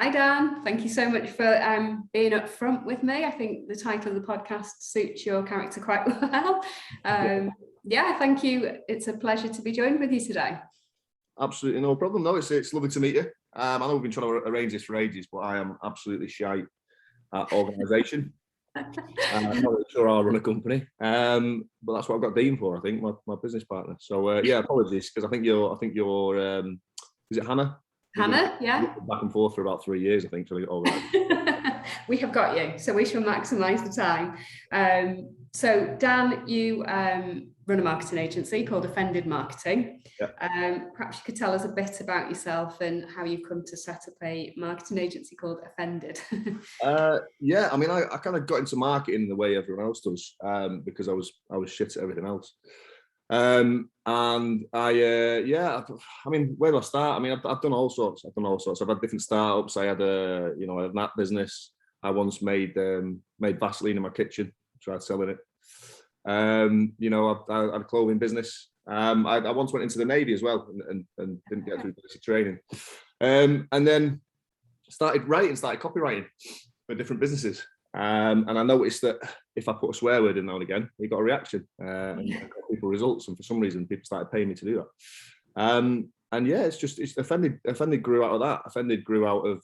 Hi, Dan. Thank you so much for being up front with me. I think the title of the podcast suits your character quite well. Yeah, thank you. It's a pleasure to be joined with you today. Absolutely no problem. No, it's lovely to meet you. I know we've been trying to arrange this for ages, but I am absolutely shy at organisation. I'm not really sure I'll run a company, but that's what I've got Dean for. I think my business partner. So yeah, apologies because I think you're is it Hannah? Hannah, yeah. Back and forth for about 3 years, I think. We have got you, so we shall maximise the time. So Dan, you run a marketing agency called Offended Marketing. Yeah. Perhaps you could tell us a bit about yourself and how you've come to set up a marketing agency called Offended. Yeah, I mean, I kind of got into marketing the way everyone else does, because I was shit at everything else. And I mean, where do I start? I mean, I've done all sorts. I've had different startups. I had a mat business. I once made Vaseline in my kitchen, tried selling it. I had a clothing business. I once went into the Navy as well and didn't get through basic training. And then started copywriting for different businesses. And I noticed that if I put a swear word in now and again, we got a reaction and got people results. And for some reason, people started paying me to do that. And yeah, it's Offended grew out of that. Offended grew out of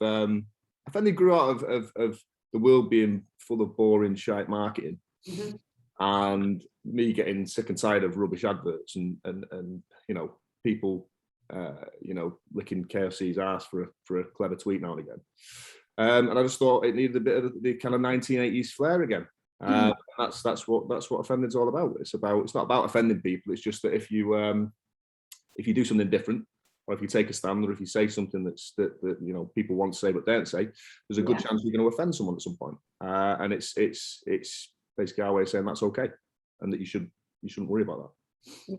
the world being full of boring shite marketing, and me getting sick and tired of rubbish adverts and people licking KFC's ass for a clever tweet now and again. And I just thought it needed a bit of the kind of 1980s flair again. That's what Offended's all about. It's not about offending people. It's just that if you do something different, or if you take a stand, or if you say something that people want to say but don't say, there's a good chance you're going to offend someone at some point. And it's basically our way of saying that's okay, and that you shouldn't worry about that. Yeah.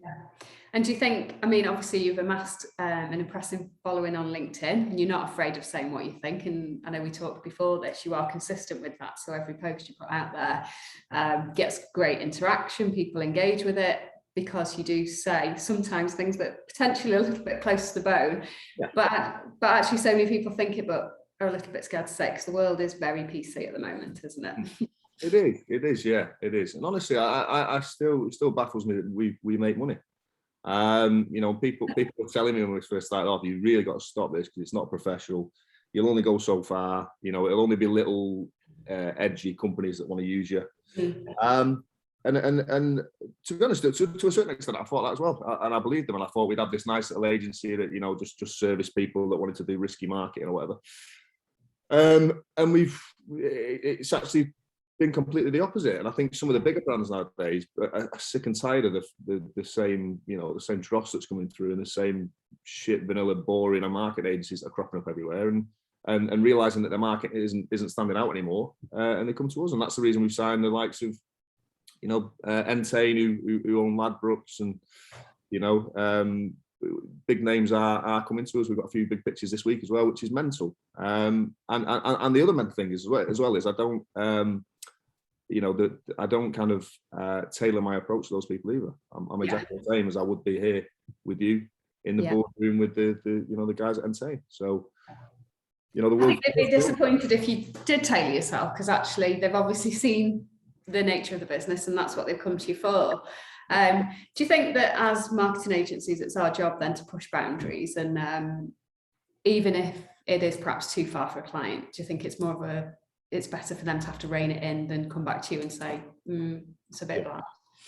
And do you think, I mean, obviously you've amassed an impressive following on LinkedIn, and you're not afraid of saying what you think. And I know we talked before this, you are consistent with that. So every post you put out there gets great interaction, people engage with it, because you do say sometimes things that potentially are a little bit close to the bone, but actually so many people think it, but are a little bit scared to say it, because the world is very PC at the moment, isn't it? It is, yeah, it is. And honestly, it still baffles me that we make money. People were telling me when we first started off, you really got to stop this because it's not professional. You'll only go so far. It'll only be little edgy companies that want to use you. And to be honest, to a certain extent, I thought that as well, and I believed them. And I thought we'd have this nice little agency that just service people that wanted to do risky marketing or whatever. And it's actually been completely the opposite. And I think some of the bigger brands nowadays are sick and tired of the same dross that's coming through, and the same shit, vanilla, boring market agencies that are cropping up everywhere, and realizing that their market isn't standing out anymore, and they come to us. And that's the reason we've signed the likes of Entain, who own Ladbrokes, and big names are coming to us. We've got a few big pitches this week as well, which is mental. And the other mental thing as well is I don't kind of tailor my approach to those people either. I'm exactly the same as I would be here with you in the boardroom with the guys at Entain. So the world. I think they'd be disappointed if you did tailor yourself, because actually they've obviously seen the nature of the business and that's what they've come to you for. Do you think that as marketing agencies, it's our job then to push boundaries, and even if it is perhaps too far for a client, do you think it's it's better for them to have to rein it in than come back to you and say, it's a bit bad?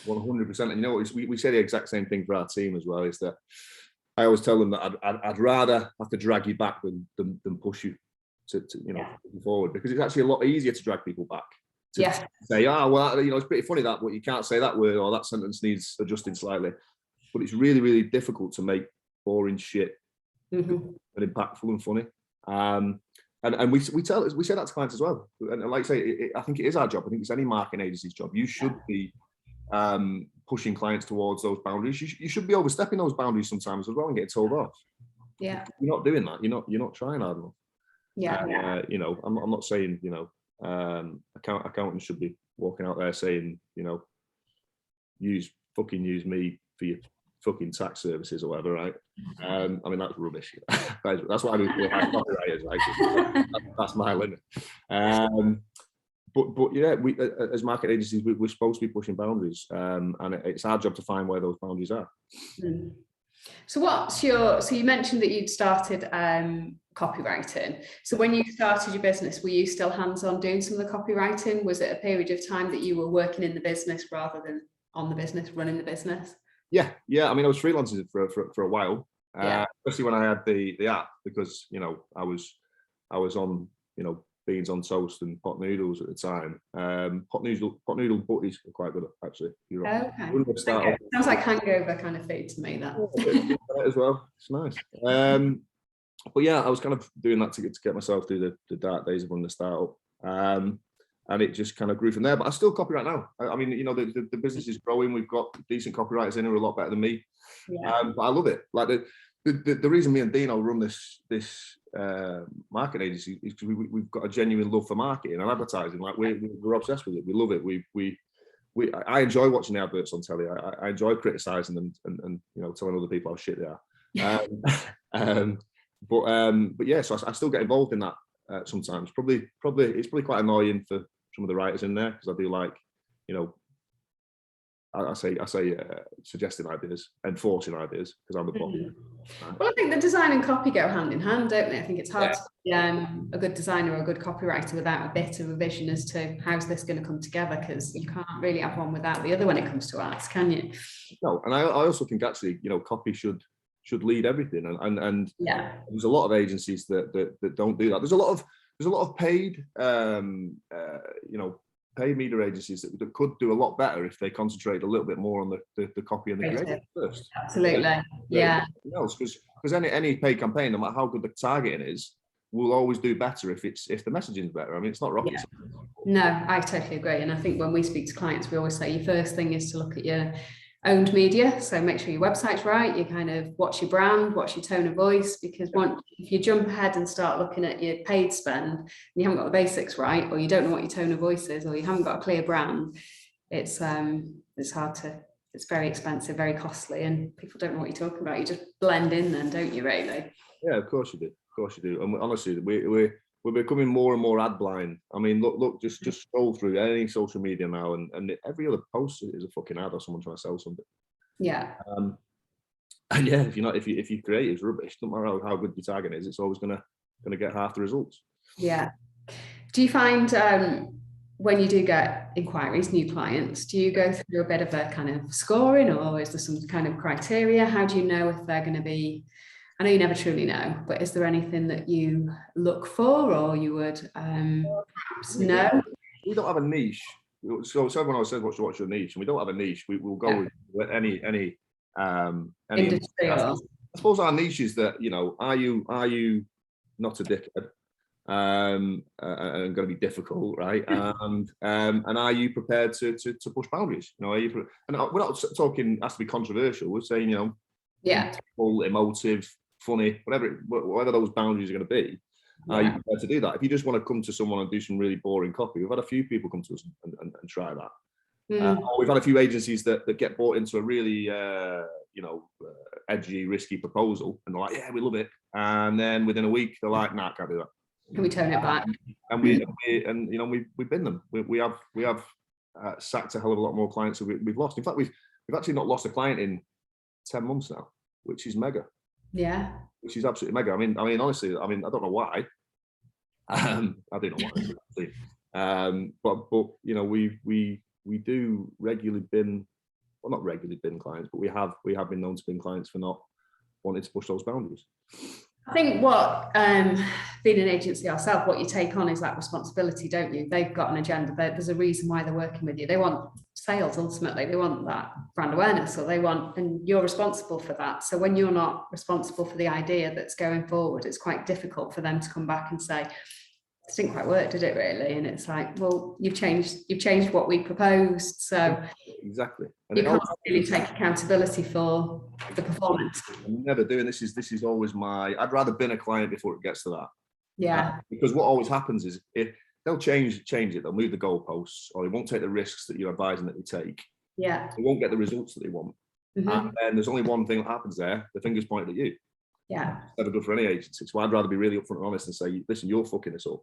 100%. And we say the exact same thing for our team as well, is that I always tell them that I'd rather have to drag you back than push you to forward, because it's actually a lot easier to drag people back. To say, it's pretty funny that, but you can't say that word, or that sentence needs adjusting slightly. But it's really, really difficult to make boring shit and impactful and funny. And we say that to clients as well. And like I say, I think it is our job. I think it's any marketing agency's job. You should be pushing clients towards those boundaries. You should be overstepping those boundaries sometimes as well and getting told off. Yeah, you're not doing that. You're not trying hard enough. Yeah. I'm not saying accountants should be walking out there saying use me for your fucking tax services or whatever, right? I mean, that's rubbish. That's why we have copywriters, right? That's my limit. But yeah, we as market agencies, we're supposed to be pushing boundaries, and it's our job to find where those boundaries are. Mm. So so you mentioned that you'd started copywriting. So when you started your business, were you still hands-on doing some of the copywriting? Was it a period of time that you were working in the business rather than on the business, running the business? Yeah. I mean, I was freelancing for a while, especially when I had the app, because I was on beans on toast and pot noodles at the time. Pot noodle butties are quite good, actually. Okay. Sounds like hangover kind of food to me, that. As well. It's nice. But yeah, I was kind of doing that to get myself through the dark days of running the startup. And it just kind of grew from there. But I still copyright now. I mean, the business is growing. We've got decent copywriters in who are a lot better than me. Yeah. But I love it. Like the reason me and Dino run this marketing agency is because we've got a genuine love for marketing and advertising. Like we're obsessed with it. We love it. I enjoy watching the adverts on telly. I enjoy criticizing them and telling other people how shit they are. But yeah, so I still get involved in that sometimes. Probably it's quite annoying for some of the writers in there, because I do like, I say suggesting ideas, enforcing ideas, because I'm the boss. Well, I think the design and copy go hand in hand, don't they? I think it's hard to be a good designer or a good copywriter without a bit of a vision as to how's this going to come together, because you can't really have one without the other when it comes to arts, can you? No, and I also think actually, copy should lead everything, and there's a lot of agencies that don't do that. There's a lot of paid paid media agencies that could do a lot better if they concentrate a little bit more on the copy and the creative first. Absolutely. Yeah. Because any paid campaign, no matter how good the targeting is, will always do better if the messaging is better. I mean, it's not rocket science. No, I totally agree. And I think when we speak to clients, we always say your first thing is to look at your owned media. So make sure your website's right. You kind of watch your brand, watch your tone of voice, because if you jump ahead and start looking at your paid spend and you haven't got the basics right, or you don't know what your tone of voice is, or you haven't got a clear brand, it's hard to, it's very expensive, very costly, and people don't know what you're talking about. You just blend in then, don't you, really? Yeah, of course you do. Of course you do. And honestly, we're becoming more and more ad blind. I mean, look, just scroll through any social media now, and every other post is a fucking ad or someone trying to sell something. Yeah. And yeah, if you create it's rubbish, no matter how good your target is, it's always gonna get half the results. Yeah. Do you find when you do get inquiries, new clients, do you go through a bit of a kind of scoring, or is there some kind of criteria? How do you know if they're going to be? I know you never truly know, but is there anything that you look for, or you would perhaps know? We don't have a niche. So everyone always says, "What's your niche?" And we don't have a niche. We'll go with any industry. I suppose our niche is that, are you not a dickhead and going to be difficult, right? And are you prepared to push boundaries? Are you? And we're not talking has to be controversial. We're saying, emotive, funny, whatever those boundaries are going to be. Are you prepared to do that? If you just want to come to someone and do some really boring copy, we've had a few people come to us and try that. We've had a few agencies that get bought into a really edgy, risky proposal, and they're like, "Yeah, we love it," and then within a week they're like, "Nah, can't do that." Can we tone it back? And we've bin them. We have sacked a hell of a lot more clients that we've lost. In fact, we've actually not lost a client in 10 months now, which is mega. Yeah. Which is absolutely mega. I mean, honestly, I don't know why. I don't know why. But we do regularly bin, well, not regularly bin clients, but we have been known to bin clients for not wanting to push those boundaries. I think what being an agency ourselves, what you take on is that responsibility, don't you? They've got an agenda. There's a reason why they're working with you. They want sales ultimately. They want that brand awareness, and you're responsible for that. So when you're not responsible for the idea that's going forward, it's quite difficult for them to come back and say, "This didn't quite work, did it really?" And it's like, well, you've changed what we proposed. So exactly. And you can't really take accountability for the performance. I'm never doing this. Is always I'd rather bin a client before it gets to that. Yeah. Because what always happens is if they'll change it, they'll move the goalposts, or they won't take the risks that you're advising that they take. Yeah. They won't get the results that they want. And then there's only one thing that happens there, the finger's pointed at you. Yeah. It's never good for any agency. So I'd rather be really upfront and honest and say, listen, you're fucking this up.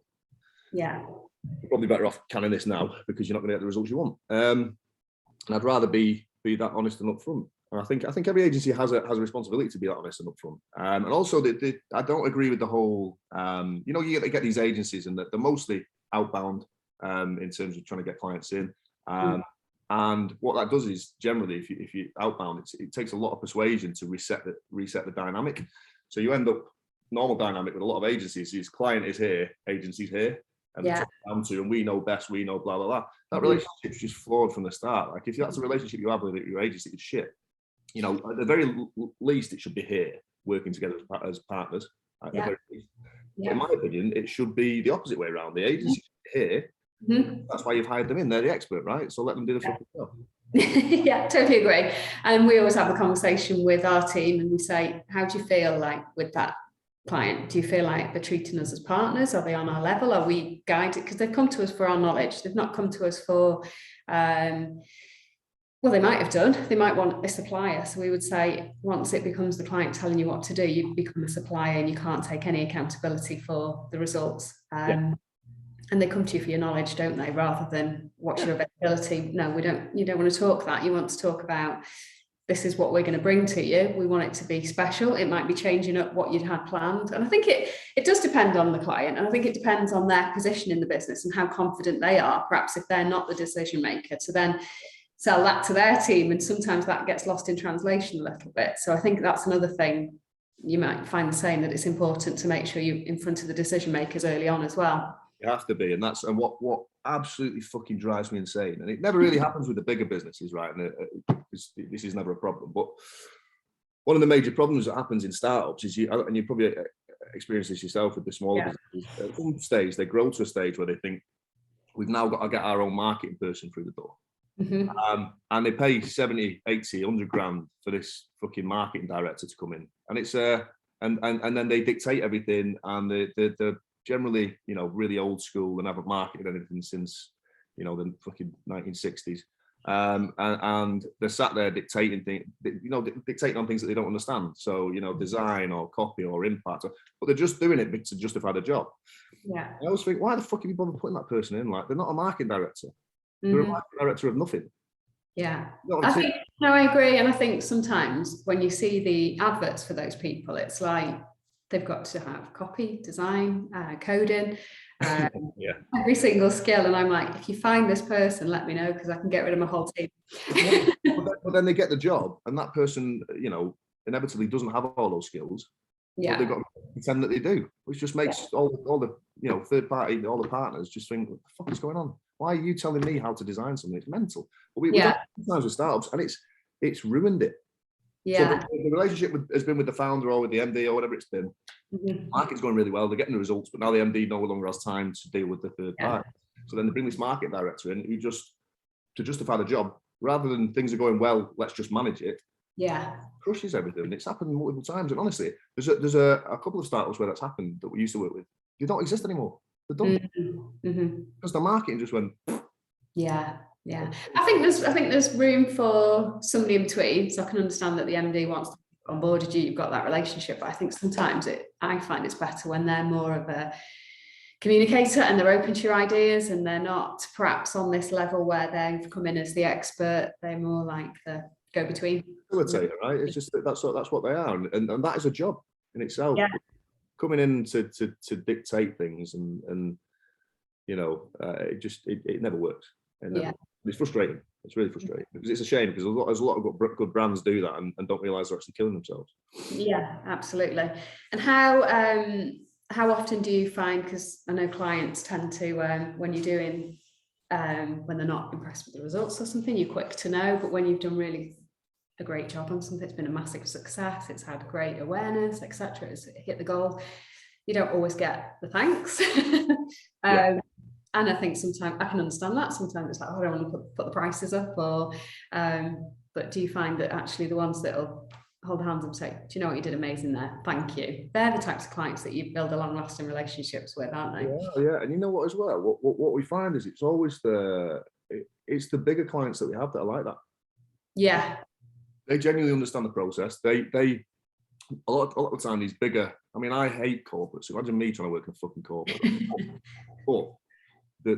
Yeah. You're probably better off canning this now because you're not going to get the results you want. And I'd rather be that honest and upfront. And I think every agency has a responsibility to be that honest and upfront. And also, I don't agree with the whole. You get these agencies, and they're mostly outbound in terms of trying to get clients in. And what that does is generally, if you outbound, it takes a lot of persuasion to reset the dynamic. So you end up normal dynamic with a lot of agencies. Is client is here, agency's here, and down to, and we know best, we know blah blah blah. That relationship's just flawed from the start. Like if that's a relationship you have with your agency, it's shit. At the very least, it should be here working together as partners. At the very least. But in my opinion, it should be the opposite way around. The agency should be here. That's why you've hired them in. They're the expert, right? So let them do the fucking job. Yeah, totally agree. And we always have a conversation with our team and we say, how do you feel like with that client? Do you feel like they're treating us as partners? Are they on our level? Are we guided? Because they've come to us for our knowledge. They've not come to us for, well, they might have done. They might want a supplier. So we would say, once it becomes the client telling you what to do, you become a supplier and you can't take any accountability for the results. And they come to you for your knowledge, don't they? Rather than what's your availability. No, we don't. You don't want to talk that. You want to talk about, this is what we're going to bring to you. We want it to be special. It might be changing up what you'd had planned. And I think it does depend on the client. And I think it depends on their position in the business and how confident they are. Perhaps if they're not the decision maker, to then sell that to their team. And sometimes that gets lost in translation a little bit. So I think that's another thing you might find the same, that it's important to make sure you're in front of the decision makers early on as well. You have to be, and what absolutely fucking drives me insane. And it never really happens with the bigger businesses, right? And this is never a problem. But one of the major problems that happens in startups is you probably experience this yourself with the smaller businesses. At some stage, they grow to a stage where they think we've now got to get our own marketing person through the door. And they pay 70, 80, 100 grand for this fucking marketing director to come in, and it's and then they dictate everything, and they're generally really old school and haven't marketed anything since the fucking 1960s, and they're sat there dictating things, dictating on things that they don't understand. So design or copy or impact, but they're just doing it to justify the job. I always think, why the fuck are you bother putting that person in? Like, they're not a marketing director. They're a marketing director of nothing. I agree. And I think sometimes when you see the adverts for those people, it's like they've got to have copy, design, coding, every single skill. And I'm like, if you find this person, let me know, because I can get rid of my whole team. But then they get the job, and that person, inevitably doesn't have all those skills. But they've got to pretend that they do, which just makes all the third party, all the partners just think, what the fuck is going on? Why are you telling me how to design something? It's mental. But we sometimes with startups, and it's ruined it. So the relationship has been with the founder or with the MD or whatever it's been. Marketing's going really well. They're getting the results, but now the MD no longer has time to deal with the third party. So then they bring this market director in who just, to justify the job, rather than things are going well, let's just manage it. Crushes everything. It's happened multiple times. And honestly, there's a couple of startups where that's happened that we used to work with. They don't exist anymore. They're done. Because the marketing just went. I think there's room for somebody in between. So I can understand that the MD wants to onboard you, you've got that relationship. But I think sometimes I find it's better when they're more of a communicator and they're open to your ideas, and they're not perhaps on this level where they've come in as the expert. They're more like the go-between. Facilitator, right? It's just that's what they are, and that is a job in itself. Coming in to dictate things, and it never works. It's frustrating. It's really frustrating, because it's a shame, because there's a lot of good brands do that and don't realise they're actually killing themselves. Yeah, absolutely. And how often do you find, because I know clients tend to, when you're doing, when they're not impressed with the results or something, you're quick to know, but when you've done really a great job on something, it's been a massive success, it's had great awareness, etc., it's hit the goal, you don't always get the thanks. And I think sometimes I can understand that. Sometimes it's like, I don't want to put the prices up, or but do you find that actually the ones that'll hold hands and say, do you know what, you did amazing there, thank you, they're the types of clients that you build a long-lasting relationships with, aren't they? And you know what as well, what we find is it's always the bigger clients that we have that are like that. They genuinely understand the process. They a lot of the time, these bigger, I mean, I hate corporates. Imagine me trying to work in a fucking corporate. But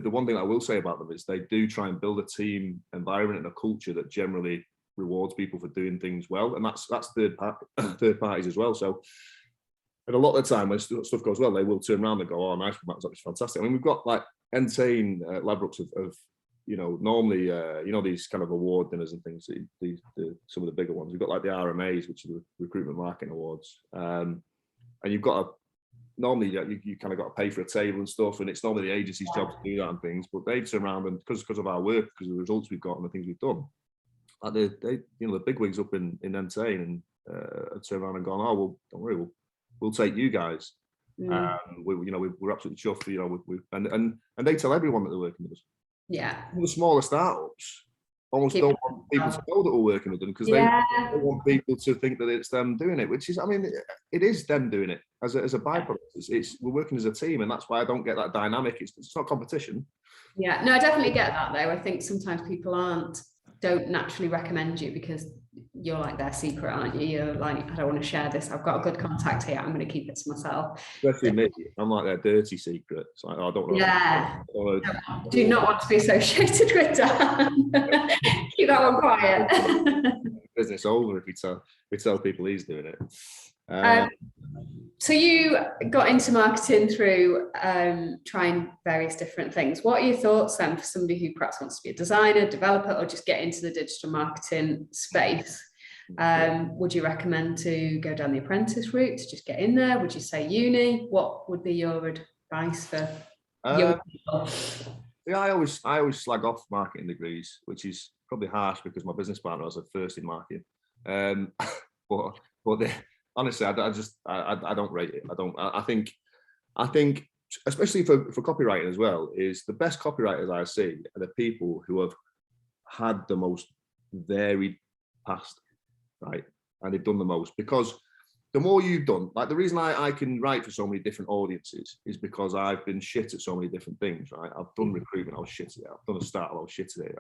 the one thing I will say about them is they do try and build a team environment and a culture that generally rewards people for doing things well. And that's third parties as well. So, and a lot of the time when stuff goes well, they will turn around and go, oh, nice, that was fantastic. I mean, we've got like insane Ladbrokes of normally, these kind of award dinners and things, some of the bigger ones. We've got like the RMAs, which are the Recruitment Marketing Awards. And you've got normally you kind of got to pay for a table and stuff, and it's normally the agency's job to do that and things, but they've turned around and because of our work, because of the results we've got and the things we've done, like the big wigs up in Entain and turned around and gone, oh, well, don't worry, we'll take you guys. We're absolutely chuffed, and they tell everyone that they're working with us. Yeah. The smaller startups almost don't want people to know that we're working with them because they want people to think that it's them doing it, which is, I mean, it is them doing it as a byproduct. We're working as a team, and that's why I don't get that dynamic. It's not competition. Yeah, no, I definitely get that though. I think sometimes people don't naturally recommend you because you're like their secret, aren't you? You're like, I don't want to share this. I've got a good contact here. I'm going to keep it to myself. Especially me. I'm like their dirty secret. It's like, I don't know. Yeah. Do not want to be associated with Dan. Keep that one quiet. Business over if we tell people he's doing it. So you got into marketing through trying various different things. What are your thoughts then for somebody who perhaps wants to be a designer, developer, or just get into the digital marketing space? Would you recommend to go down the apprentice route to just get in there? Would you say uni? What would be your advice for young people? Yeah, I always slag off marketing degrees, which is probably harsh because my business partner was a first in marketing. But honestly, I don't rate it. I think, especially for copywriting as well, is the best copywriters I see are the people who have had the most varied past, right? And they've done the most, because the more you've done, like the reason I can write for so many different audiences is because I've been shit at so many different things, right? I've done recruitment, I was shit at it. I've done a startup, I was shit at it.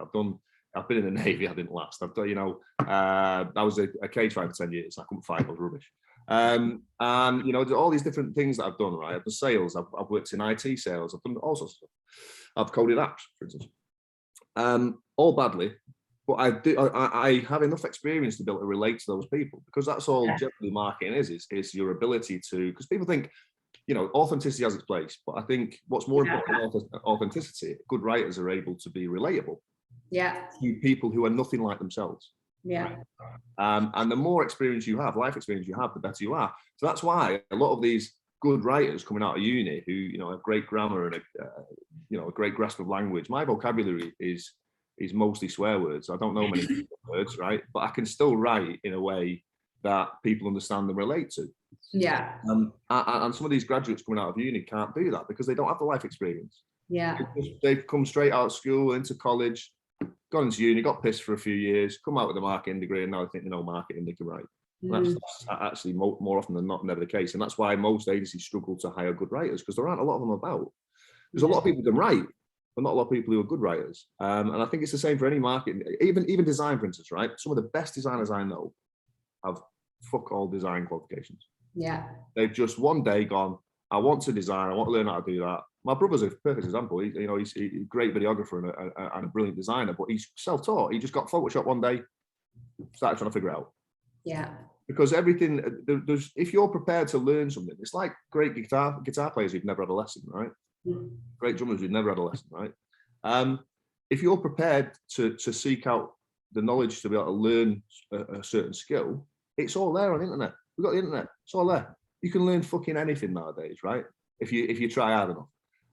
I've been in the Navy, I didn't last. I've done, I was a cage fighter for 10 years. I couldn't fight, I was rubbish. And all these different things that I've done, right? I've done sales, I've worked in IT sales, I've done all sorts of stuff. I've coded apps, for instance. All badly, but I have enough experience to be able to relate to those people, because that's all generally marketing is your ability to, because people think, authenticity has its place, but I think what's more important than authenticity, good writers are able to be relatable to people who are nothing like themselves. Yeah. And the more experience you have, life experience you have, the better you are. So that's why a lot of these good writers coming out of uni who have great grammar and a great grasp of language. My vocabulary is mostly swear words. I don't know many words, right? But I can still write in a way that people understand and relate to. Yeah. And some of these graduates coming out of uni can't do that because they don't have the life experience. Yeah. They've come straight out of school into college, gone into uni, got pissed for a few years, come out with a marketing degree, and now they think they know marketing, they can write. That's actually more often than not never the case. And that's why most agencies struggle to hire good writers, because there aren't a lot of them about. There's a lot of people who can write, but not a lot of people who are good writers. And I think it's the same for any marketing, even design, for instance, right? Some of the best designers I know have fuck all design qualifications. Yeah. They've just one day gone, I want to design, I want to learn how to do that. My brother's a perfect example. He's a great videographer and a brilliant designer, but he's self-taught. He just got Photoshop one day, started trying to figure it out. Yeah. Because everything, if you're prepared to learn something, it's like great guitar players who've never had a lesson, right? Great drummers who've never had a lesson, right? If you're prepared to seek out the knowledge to be able to learn a certain skill, it's all there on the internet. We've got the internet. It's all there. You can learn fucking anything nowadays, right? If you try hard enough.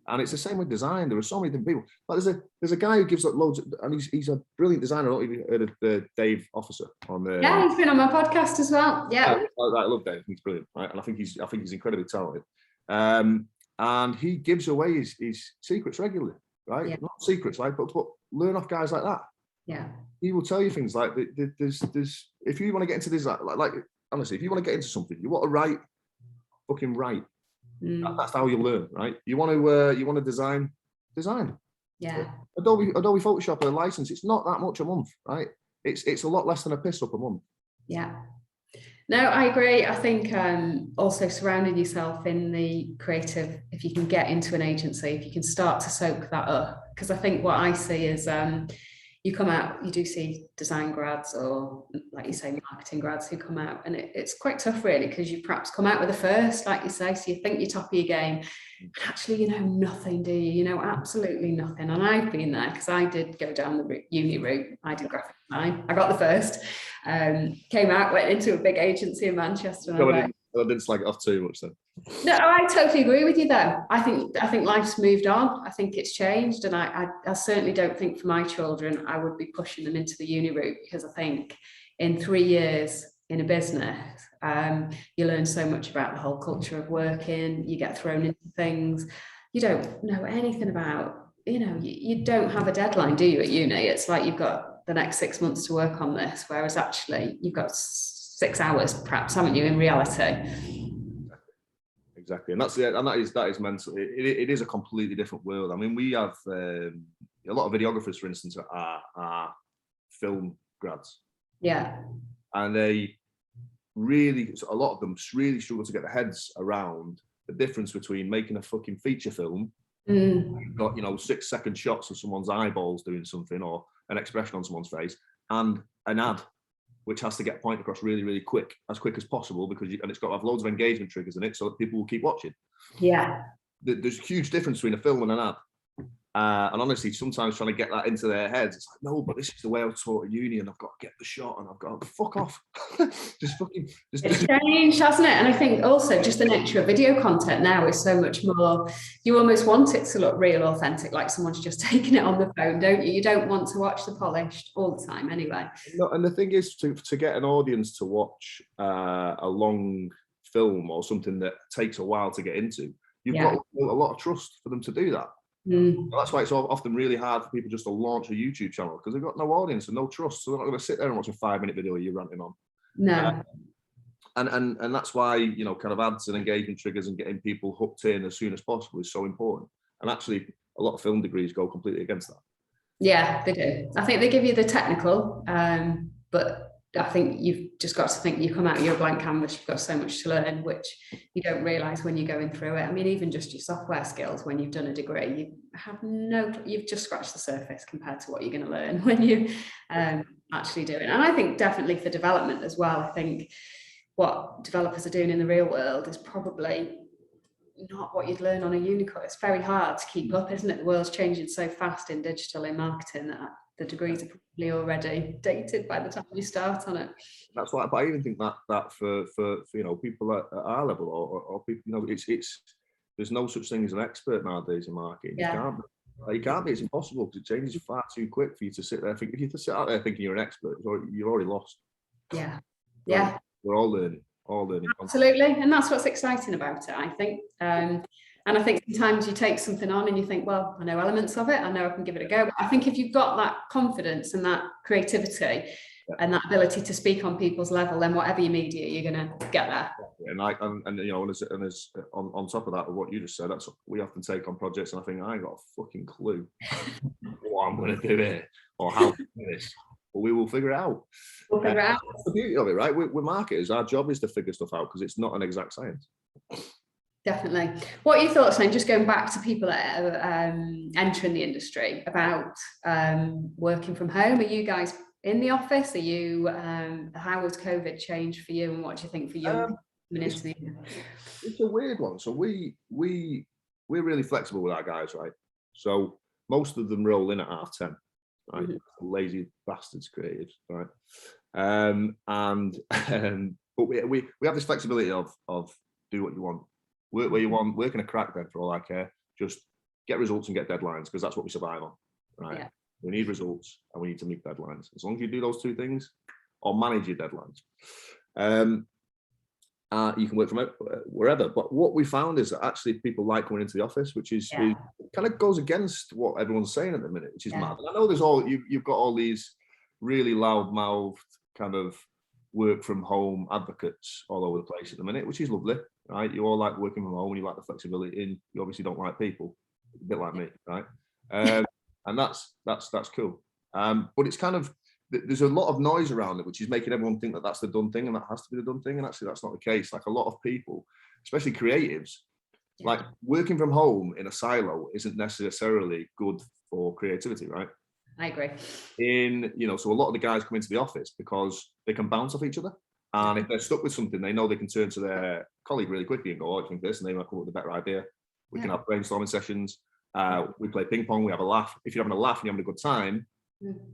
And it's the same with design. There are so many different people. But there's a guy who gives like loads, and he's a brilliant designer. I don't know if you've heard of Dave Officer on the. Yeah, he's been on my podcast as well. Yeah. I love Dave. He's brilliant, right? And I think he's incredibly talented. And he gives away his secrets regularly, right? Yeah. Not secrets, like, but learn off guys like that. Yeah. He will tell you things like there's if you want to get into this, like honestly, if you want to get into something, you want to write, fucking write. That's how you learn, right? You want to design. Yeah. Adobe Photoshop, a license, it's not that much a month, right? It's a lot less than a piss up a month. Yeah. No, I agree. I think also surrounding yourself in the creative, if you can get into an agency, if you can start to soak that up, because I think what I see is you come out, you do see design grads or, like you say, marketing grads who come out, and it's quite tough really, because you perhaps come out with a first, like you say, so you think you're top of your game, and actually you know nothing, do you? You know absolutely nothing. And I've been there, because I did go down the uni route. I did graphic design. I got the first. Came out, went into a big agency in Manchester. And I didn't slag it off too much then. No, I totally agree with you though. I think life's moved on. I think it's changed, and I certainly don't think for my children I would be pushing them into the uni route, because I think in 3 years in a business, you learn so much about the whole culture of working. You get thrown into things you don't know anything about. You know, you don't have a deadline, do you, at uni? It's like you've got the next 6 months to work on this, whereas actually you've got 6 hours perhaps, haven't you, in reality? Exactly, and that is mental. It is a completely different world. I mean, we have a lot of videographers, for instance, are film grads. Yeah. And a lot of them really struggle to get their heads around the difference between making a fucking feature film. You've got 6-second shots of someone's eyeballs doing something, or an expression on someone's face, and an ad which has to get point across really, really quick as possible, because and it's got to have loads of engagement triggers in it so that people will keep watching. Yeah. There's a huge difference between a film and an ad. And honestly, sometimes trying to get that into their heads, it's like, no, but this is the way I was taught at uni, and I've got to get the shot, and I've got to fuck off. It's changed, hasn't it? And I think also just the nature of video content now is so much more, you almost want it to look real, authentic, like someone's just taking it on the phone, don't you? You don't want to watch the polished all the time anyway. No, and the thing is, to get an audience to watch a long film or something that takes a while to get into, you've got a lot of trust for them to do that. That's why it's often really hard for people just to launch a YouTube channel, because they've got no audience and no trust, so they're not going to sit there and watch a 5-minute video you're ranting on. No. And that's why kind of ads and engagement triggers and getting people hooked in as soon as possible is so important. And actually, a lot of film degrees go completely against that. Yeah, they do. I think they give you the technical, but I think you've just got to think you come out, you're a blank canvas, you've got so much to learn, which you don't realise when you're going through it. I mean, even just your software skills, when you've done a degree, you've just scratched the surface compared to what you're going to learn when you actually do it. And I think definitely for development as well, I think what developers are doing in the real world is probably not what you'd learn on a uni course. It's very hard to keep up, isn't it? The world's changing so fast in digital, in marketing, that the degrees are probably already dated by the time you start on it. That's why, but I even think that for people at our level, or people, it's there's no such thing as an expert nowadays in marketing. Yeah. You can't be. It's impossible, because it changes far too quick for you to sit there. If you sit out there thinking you're an expert, you're already lost. Yeah. So yeah. We're all learning. Absolutely, and that's what's exciting about it, I think. And I think sometimes you take something on and you think, well, I know elements of it, I know I can give it a go. But I think if you've got that confidence and that creativity and that ability to speak on people's level, then whatever your media, you're going to get there. And as on top of that, what you just said, that's what we often take on projects, and I think I ain't got a fucking clue what I'm going to do here or how to do this. But we will figure it out. We'll figure it out. That's the beauty of it, right? We're marketers. Our job is to figure stuff out, because it's not an exact science. Definitely. What are your thoughts then, just going back to people that are entering the industry, about working from home? Are you guys in the office? Are you, how has COVID changed for you, and what do you think for you coming into the industry? It's a weird one. So we're really flexible with our guys, right? So most of them roll in at 10:30. Right, lazy bastards created, right? But we have this flexibility of do what you want, work where you want, work in a crack bed for all I care. Just get results and get deadlines, because that's what we survive on, right? Yeah. We need results and we need to meet deadlines. As long as you do those two things, or manage your deadlines, you can work from wherever. But what we found is that actually people like going into the office, which is it kind of goes against what everyone's saying at the minute, which is mad. And I know there's you've got all these really loud-mouthed kind of work from home advocates all over the place at the minute, which is lovely, right? You all like working from home, and you like the flexibility, and you obviously don't like people, a bit like me, right? And that's cool. But it's kind of, there's a lot of noise around it, which is making everyone think that that's the done thing and that has to be the done thing. And actually, that's not the case. Like a lot of people, especially creatives, like working from home in a silo isn't necessarily good for creativity, right? I agree. So a lot of the guys come into the office because they can bounce off each other. And if they're stuck with something, they know they can turn to their colleague really quickly and go, oh, I think this, and they might come up with a better idea. We can have brainstorming sessions. We play ping pong, we have a laugh. If you're having a laugh and you're having a good time,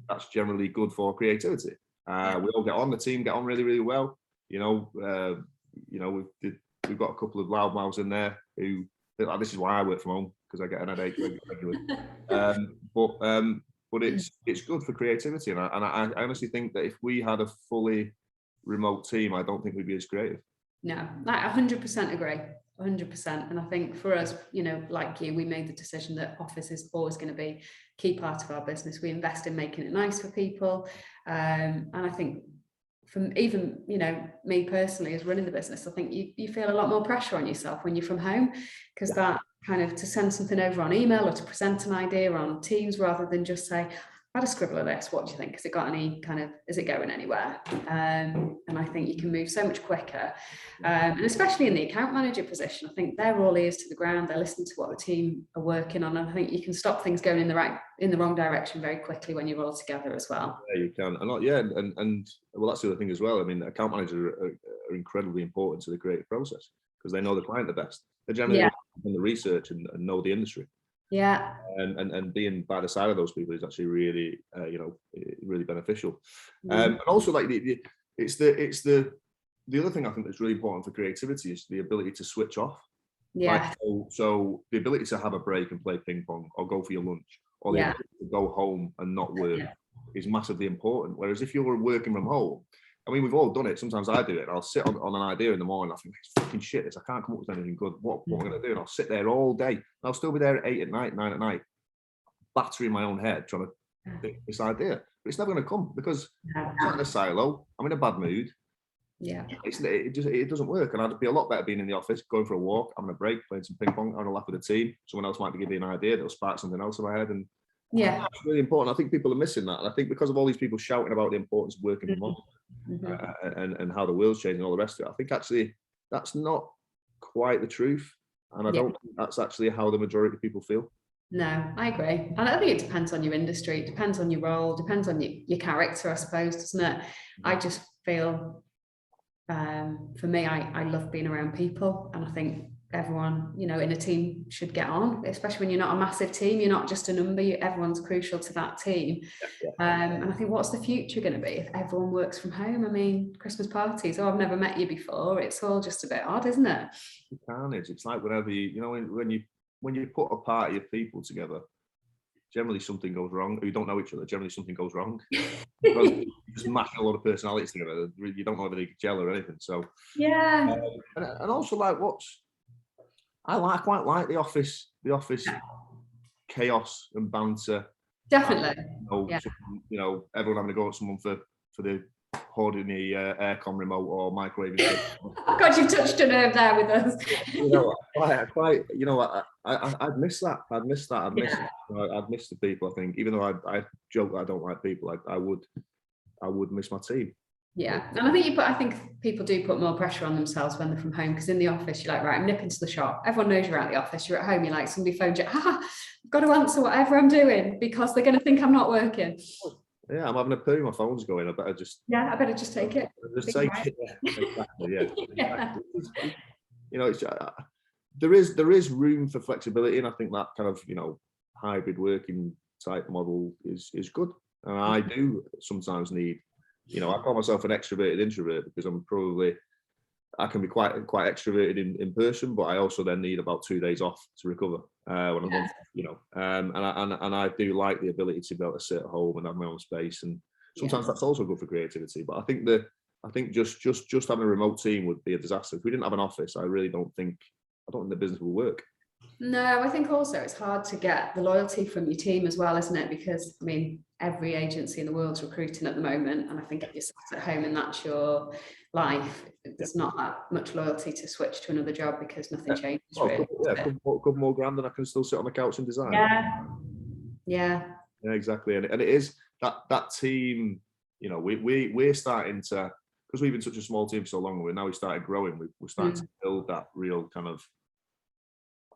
that's generally good for creativity. We all get on, the team get on really, really well. We've got a couple of loudmouths in there who, this is why I work from home, because I get an headache regularly. But it's good for creativity. And I honestly think that if we had a fully remote team, I don't think we'd be as creative. No, I 100% agree. 100%. And I think for us, like you, we made the decision that office is always going to be a key part of our business. We invest in making it nice for people. And I think from even, me personally as running the business, I think you feel a lot more pressure on yourself when you're from home, because that kind of to send something over on email or to present an idea on Teams rather than just say, I had a scribble of this, what do you think? Has it got any is it going anywhere? And I think you can move so much quicker. And especially in the account manager position, I think they're all ears to the ground. They're listening to what the team are working on. And I think you can stop things going in the wrong direction very quickly when you're all together as well. Yeah, you can. And well, that's the other thing as well. I mean, account managers are incredibly important to the creative process because they know the client the best. They generally do the research and know the industry. Yeah. And being by the side of those people is actually really, really beneficial. And also, like it's the other thing I think that's really important for creativity is the ability to switch off. Yeah. Like, so the ability to have a break and play ping pong or go for your lunch or the ability to go home and not work is massively important. Whereas if you're working from home, I mean, we've all done it. Sometimes I do it. I'll sit on an idea in the morning. I think, it's fucking shit. I can't come up with anything good. What am I going to do? And I'll sit there all day. And I'll still be there at 8 at night, 9 at night, battering my own head, trying to think this idea. But it's never going to come because I'm not in a silo. I'm in a bad mood. Yeah. It doesn't work. And I'd be a lot better being in the office, going for a walk, having a break, playing some ping pong, having a laugh with the team. Someone else might be giving me an idea that'll spark something else in my head. And it's really important. I think people are missing that. And I think because of all these people shouting about the importance of working from home and how the world's changing and all the rest of it, I think actually that's not quite the truth. And I don't think that's actually how the majority of people feel. No, I agree. And I think it depends on your industry. It depends on your role, depends on your character, I suppose, doesn't it? I just feel, for me, I love being around people. And I think everyone, in a team should get on, especially when you're not a massive team. You're not just a number. Everyone's crucial to that team. And I think what's the future going to be if everyone works from home? I mean, Christmas parties, I've never met you before. It's all just a bit odd, isn't it? Carnage. It's like whenever when you put a party of people together, generally something goes wrong. Who don't know each other, generally something goes wrong. Because you just mashing a lot of personalities together. You don't know whether they gel or anything. So and also like I quite like the office chaos and banter. Definitely. Everyone having to go at someone for the hoarding the aircon remote or microwave. Oh God, you've touched a nerve there with us. I'd miss that. I'd miss the people. I think, even though I joke that I don't like people, I would miss my team. Yeah, and I think people do put more pressure on themselves when they're from home, because in the office you're like, right, I'm nipping to the shop. Everyone knows you're at the office. You're at home, you're like, somebody phoned you, I've got to answer whatever I'm doing because they're going to think I'm not working. Yeah, I'm having a poo, my phone's going. I better just take it. Just take it. Exactly. Yeah. There is room for flexibility, and I think that kind of hybrid working type model is good. And I do sometimes need. I call myself an extroverted introvert because I can be quite extroverted in person, but I also then need about 2 days off to recover when I'm and I do like the ability to be able to sit at home and have my own space, and sometimes that's also good for creativity. But I think just having a remote team would be a disaster. If we didn't have an office, I don't think the business will work. No, I think also it's hard to get the loyalty from your team as well, isn't it? Because I mean, every agency in the world's recruiting at the moment, and I think if you're sat at home and that's your life, there's not that much loyalty to switch to another job because nothing changes. Really. A couple more grand, and I can still sit on the couch and design. Yeah, exactly. And it is that team we're starting to, because we've been such a small team for so long, we started growing. We're starting to build that real kind of,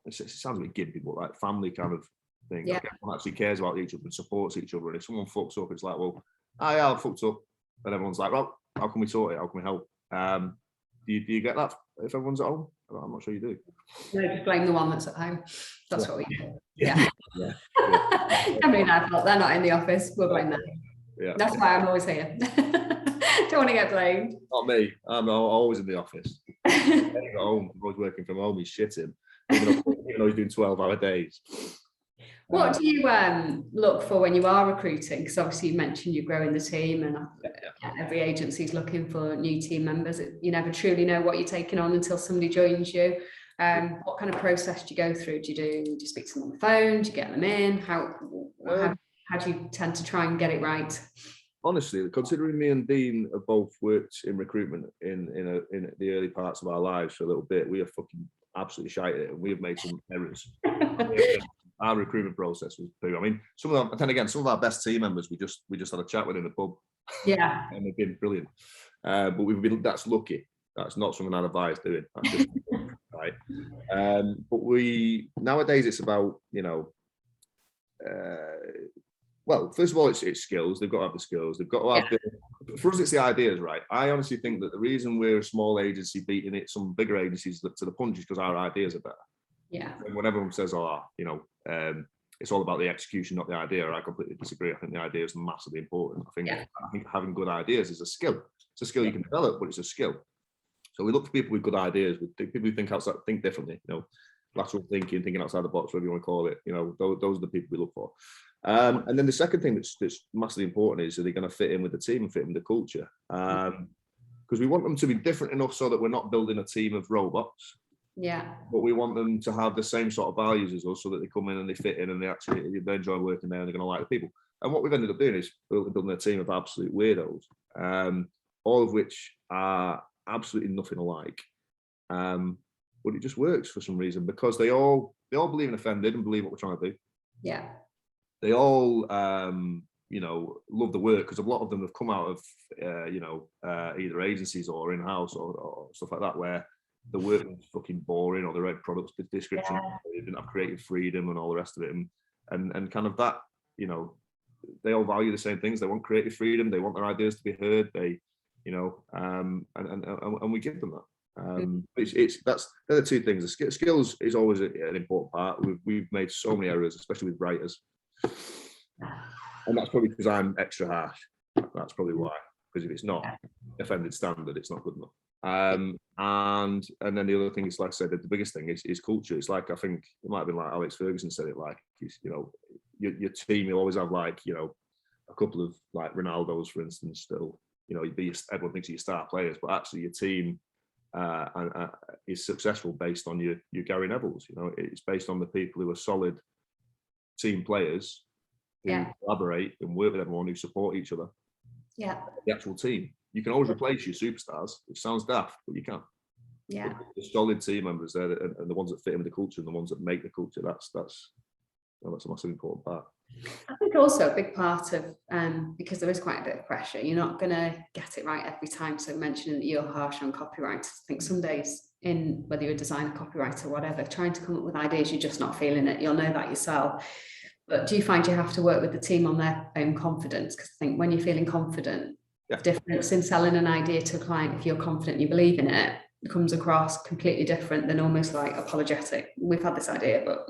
it sounds a bit gimpy, but like family kind of thing. Yeah. Everyone actually cares about each other and supports each other. And if someone fucks up, it's like, well, yeah, I fucked up. And everyone's like, well, how can we sort it? How can we help? Do you get that if everyone's at home? I'm not sure you do. No, just blame the one that's at home. That's what we do. Yeah. Company and they're not in the office. We'll blame them. Yeah. That's why I'm always here. Don't want to get blamed. Not me. I'm always in the office. At home, I'm always working from home. He's shitting, even though he's doing 12-hour days. What do you look for when you are recruiting? Because obviously you mentioned you're growing the team, and every agency is looking for new team members. You never truly know what you're taking on until somebody joins you. What kind of process do you go through? Do you speak to them on the phone? Do you get them in? How do you tend to try and get it right? Honestly, considering me and Dean have both worked in recruitment in the early parts of our lives for a little bit, we are fucking absolutely shite at it, and we have made some errors. Our recruitment process was poo. I mean, some of our best team members, we just had a chat with in the pub. Yeah. And they've been brilliant. But that's lucky. That's not something I'd advise doing. That's just right. But nowadays it's about, well, first of all, it's skills. They've got to have the skills. They've got to have for us, it's the ideas, right? I honestly think that the reason we're a small agency beating some bigger agencies to the punch is because our ideas are better. Yeah. And when everyone says, it's all about the execution, not the idea, I completely disagree. I think the idea is massively important. I think having good ideas is a skill. It's a skill you can develop, but it's a skill. So we look for people with good ideas, with people who think differently, lateral thinking outside the box, whatever you want to call it. Those are the people we look for. And then the second thing that's massively important is, are they going to fit in with the team and fit in with the culture? Because we want them to be different enough so that we're not building a team of robots. Yeah. But we want them to have the same sort of values as us, so that they come in and they fit in and they enjoy working there and they're going to like the people. And what we've ended up doing is building a team of absolute weirdos, all of which are absolutely nothing alike. But it just works for some reason, because they all believe in offended and believe what we're trying to do. Yeah. They all love the work, because a lot of them have come out of either agencies or in-house or stuff like that, where the work was fucking boring, or the red products description, they didn't have creative freedom and all the rest of it, and kind of that, they all value the same things. They want creative freedom, they want their ideas to be heard, they and we give them that. They're the two things. The skills is always an important part. We've made so many errors, especially with writers, and that's probably because I'm extra harsh. That's probably why, because if it's not offended standard, it's not good enough. And then the other thing is, like I said, the biggest thing is culture. It's like, I think it might have been like Alex Ferguson said it, like, your team, you'll always have like, a couple of like Ronaldos, for instance, still, everyone thinks you're star players, but actually your team is successful based on your Gary Nevilles. It's based on the people who are solid team players who collaborate and work with everyone, who support each other. Yeah. The actual team. You can always replace your superstars, which sounds daft, but you can. Yeah. The solid team members there, and the ones that fit in with the culture, and the ones that make the culture. That's a massive important part. I think also a big part of, because there is quite a bit of pressure, you're not going to get it right every time. So mentioning that you're harsh on copywriters, I think some days, in whether you're a designer, copywriter, whatever, trying to come up with ideas, you're just not feeling it. You'll know that yourself. But do you find you have to work with the team on their own confidence? Because I think when you're feeling confident, the difference in selling an idea to a client, if you're confident you believe in it, comes across completely different than almost like apologetic. We've had this idea, but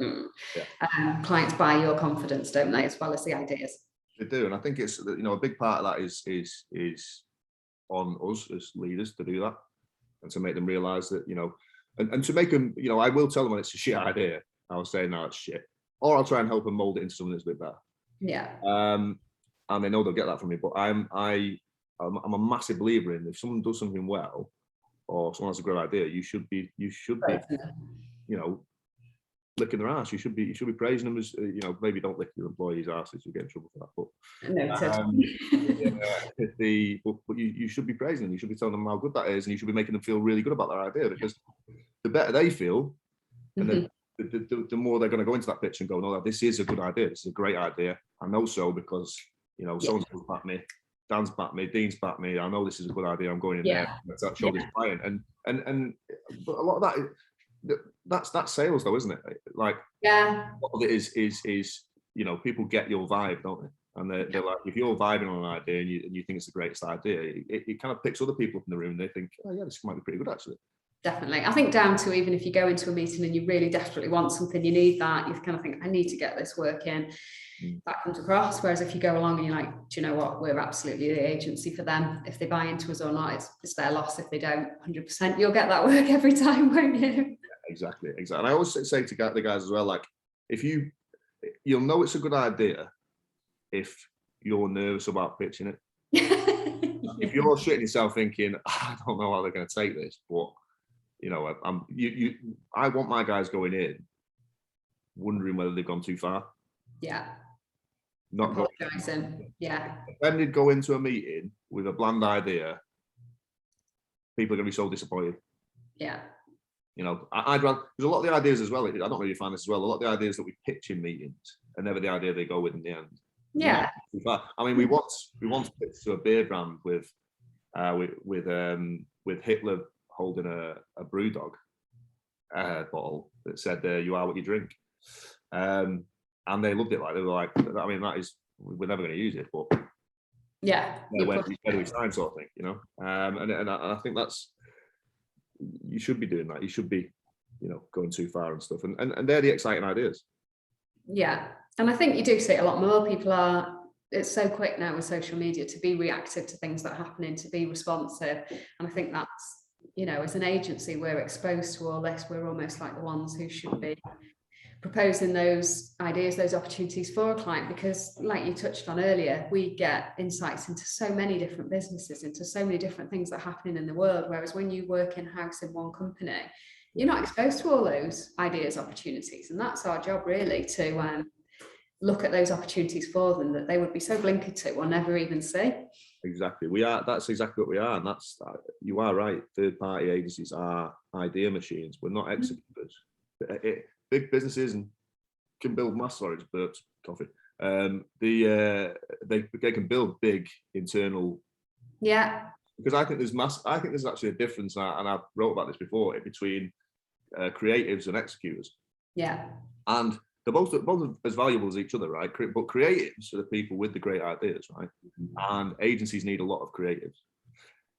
clients buy your confidence, don't they, as well as the ideas? They do, and I think it's a big part of that is on us as leaders to do that, and to make them realise that and to make them I will tell them when it's a shit idea. I'll say no, it's shit, or I'll try and help them mould it into something that's a bit better. Yeah. And they know they'll get that from me, but I'm a massive believer in, if someone does something well, or someone has a great idea, you should be licking their ass. You should be praising them as maybe don't lick your employees' asses, you get in trouble for that. But you should be praising them. You should be telling them how good that is, and you should be making them feel really good about their idea, because the better they feel, and the more they're going to go into that pitch and go, no, this is a good idea. This is a great idea. I know so because so-and-so backed me. Dan's backed me, Dean's backed me. I know this is a good idea. I'm going in there. Let's show this client. And but a lot of that's sales though, isn't it? Like, yeah, what of it is people get your vibe, don't they? And they're like, if you're vibing on an idea and you think it's the greatest idea, it kind of picks other people up in the room and they think, oh yeah, this might be pretty good actually. Definitely. I think down to even if you go into a meeting and you really desperately want something, you need that, you kind of think, I need to get this working. That comes across. Whereas if you go along and you're like, do you know what, we're absolutely the agency for them. If they buy into us or not, it's their loss. If they don't, 100%, you'll get that work every time, won't you? Yeah, exactly. And I always say to the guys as well, like, if you'll know it's a good idea if you're nervous about pitching it. If you're shitting yourself thinking, I don't know how they're going to take this, but I want my guys going in wondering whether they've gone too far. Yeah. Not apologizing. Yeah. Then they'd go into a meeting with a bland idea. People are going to be so disappointed. Yeah. I'd rather, there's a lot of the ideas as well. I don't know if you find this as well. A lot of the ideas that we pitch in meetings are never the idea they go with in the end. Yeah. I mean, we once pitched to a beer brand with Hitler holding a BrewDog bottle that said, "You are what you drink," and they loved it. Like, they were like, I mean, we're never going to use it, but yeah, where do we sign, sort of thing, and I think that's, you should be doing that. You should be, going too far and stuff, and they're the exciting ideas. Yeah, and I think you do see it a lot more. People are, it's so quick now with social media to be reactive to things that are happening, to be responsive, and I think that's, as an agency, we're exposed to all this. We're almost like the ones who should be proposing those ideas, those opportunities for a client, because like you touched on earlier, we get insights into so many different businesses, into so many different things that are happening in the world, whereas when you work in-house in one company, you're not exposed to all those ideas, opportunities, and that's our job really, to look at those opportunities for them that they would be so blinkered to or never even see. Exactly. That's exactly what we are. And you are right. Third-party agencies are idea machines. We're not executors. Big businesses can build coffee. They can build big internal. Yeah. Because I think there's actually a difference, and I wrote about this before, between creatives and executors. Yeah. And they're both as valuable as each other, right? But creatives are the people with the great ideas, right? And agencies need a lot of creatives.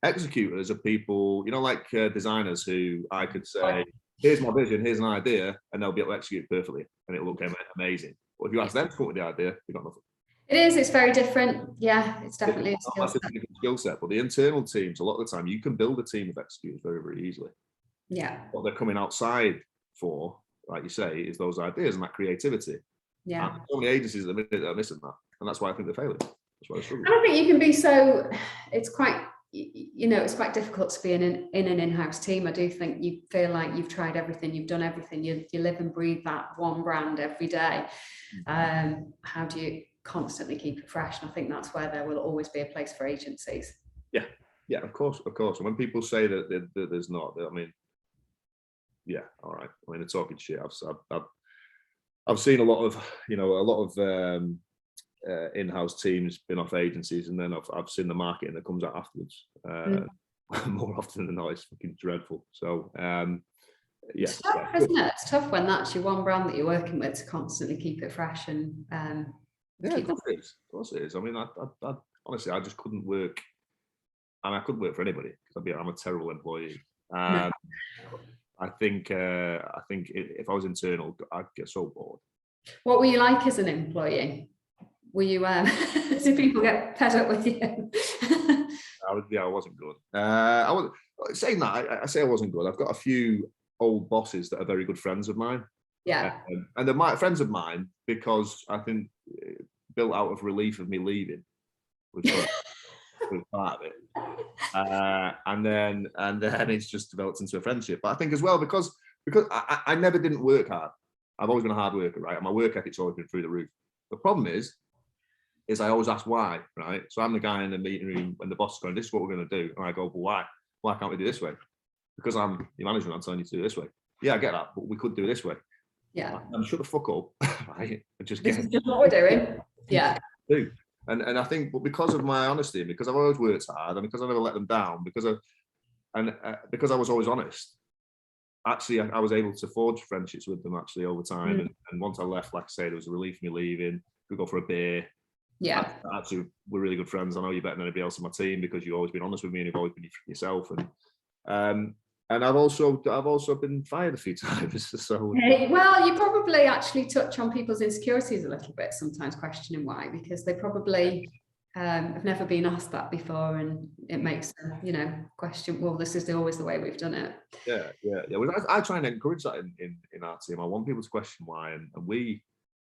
Executors are people, like designers who I could say, here's my vision, here's an idea, and they'll be able to execute perfectly, and it'll look amazing. But if you ask them to come up with the idea, you've got nothing. It's very different. Yeah, it's definitely a different skill set. But the internal teams, a lot of the time, you can build a team of executors very, very easily. Yeah. What they're coming outside for, like you say, is those ideas and that creativity. Yeah. And so many agencies at the minute that are missing that, and that's why I think they're failing. That's why they're struggling. I don't think you can be so. It's quite. It's quite difficult to be in an in-house team. I do think you feel like you've tried everything, you've done everything, you live and breathe that one brand every day. How do you constantly keep it fresh? And I think that's where there will always be a place for agencies. Yeah, of course. And when people say that there's not, I mean, yeah, all right. I mean, they're talking shit. I've seen a lot of in-house teams been off agencies, and then I've seen the marketing that comes out afterwards. More often than not, it's fucking dreadful. So it's tough, isn't it? It's tough when that's your one brand that you're working with, to constantly keep it fresh and of course it is. I mean, I honestly, I just couldn't work, and I couldn't work for anybody because I'm a terrible employee. No. I think if I was internal, I'd get so bored. What were you like as an employee? Were you did people get fed up with you? I wasn't good. I was saying that. I say I wasn't good. I've got a few old bosses that are very good friends of mine. Yeah. And they're friends of mine because I think built out of relief of me leaving was part of it. And then it's just developed into a friendship. But I think as well because I never didn't work hard. I've always been a hard worker, right? And my work ethic's always been through the roof. The problem is I always ask why, right? So I'm the guy in the meeting room when the boss is going, this is what we're going to do. And I go, well, why? Why can't we do this way? Because I'm the manager and I'm telling you to do this way. Yeah, I get that, but we could do this way. Yeah. And shut the fuck up, right? And just this is just what we're doing. Yeah. And I think, but because of my honesty, and because I've always worked hard, and because I never let them down, because I was always honest, actually I was able to forge friendships with them actually over time. And once I left, like I say, there was a relief in me leaving. We go for a beer. Yeah. Actually, we're really good friends. I know you better than anybody else on my team because you've always been honest with me and you've always been yourself. And I've also been fired a few times. So well, you probably actually touch on people's insecurities a little bit, sometimes questioning why, because they probably have never been asked that before, and it makes them, you know, question, well, this is always the way we've done it. Yeah. Well, I try and encourage that in our team. I want people to question why, and we,